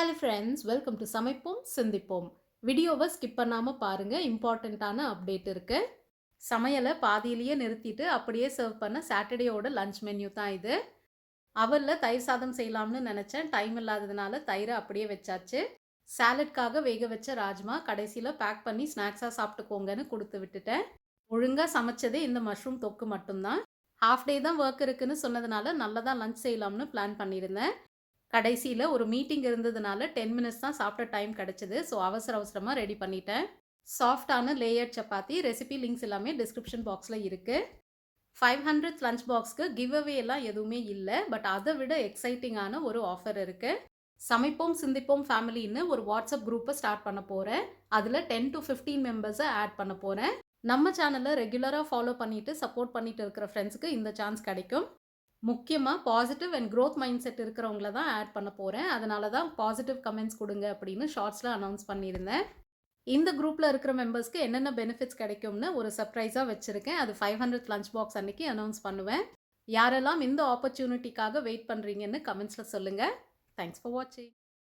Hello friends, welcome to சமைப்போம் சிந்திப்போம். வீடியோவை ஸ்கிப் பண்ணாமல் பாருங்கள், இம்பார்ட்டண்ட்டான அப்டேட் இருக்குது. சமையலை பாதியிலேயே நிறுத்திட்டு அப்படியே சர்வ் பண்ண சாட்டர்டேயோட லஞ்ச் மென்யூ தான் இது. அவலில் தயிர் சாதம் செய்யலாம்னு நினச்சேன், டைம் இல்லாததுனால தயிரை அப்படியே வச்சாச்சு. சாலட்காக வேக வச்ச ராஜ்மா கடைசியில் பேக் பண்ணி ஸ்நாக்ஸாக சாப்பிட்டுக்கோங்கன்னு கொடுத்து விட்டுட்டேன். ஒழுங்காக சமைச்சதே இந்த மஷ்ரூம் தொக்கு மட்டும்தான். ஹாஃப் டே தான் ஒர்க் இருக்குன்னு சொன்னதுனால நல்லதாக லஞ்ச் செய்யலாம்னு பிளான் பண்ணியிருந்தேன். கடைசியில் ஒரு மீட்டிங் இருந்ததுனால 10 மினிட்ஸ் தான் சாப்பிட்ட டைம் கிடச்சிது. ஸோ அவசர அவசரமாக ரெடி பண்ணிட்டேன். சாஃப்டான லேயர் சப்பாத்தி ரெசிபி லிங்க்ஸ் எல்லாமே டிஸ்கிரிப்ஷன் பாக்ஸில் இருக்குது. 500 லஞ்ச் பாக்ஸ்க்கு கிவ் அவே எல்லாம் எதுவுமே இல்லை. பட் அதை விட எக்ஸைட்டிங்கான ஒரு ஆஃபர் இருக்குது. சமைப்போம் சிந்திப்போம் ஃபேமிலின்னு ஒரு வாட்ஸ்அப் குரூப்பை ஸ்டார்ட் பண்ண போகிறேன். அதில் 10 to 15 மெம்பர்ஸை ஆட் பண்ண போகிறேன். நம்ம சேனலை ரெகுலராக ஃபாலோ பண்ணிவிட்டு சப்போர்ட் பண்ணிட்டு இருக்கிற ஃப்ரெண்ட்ஸுக்கு இந்த சான்ஸ் கிடைக்கும். முக்கியமாக positive and growth mind set இருக்கிறவங்கள தான் ஆட் பண்ண போகிறேன். அதனால தான் பாசிட்டிவ் கமெண்ட்ஸ் கொடுங்க அப்படின்னு ஷார்ட்ஸில் அனௌன்ஸ் பண்ணியிருந்தேன். இந்த குரூப்பில் இருக்கிற மெம்பர்ஸ்க்கு என்னென்ன பெனிஃபிட்ஸ் கிடைக்கும்னு ஒரு சர்ப்ரைஸாக வச்சுருக்கேன். அது 500 லஞ்ச் பாக்ஸ் அன்னைக்கு அனௌன்ஸ் பண்ணுவேன். யாரெல்லாம் இந்த ஆப்பர்ச்சுனிட்டிக்காக வெயிட் பண்ணுறீங்கன்னு கமெண்ட்ஸில் சொல்லுங்கள். தேங்க்ஸ் ஃபார் வாட்சிங்.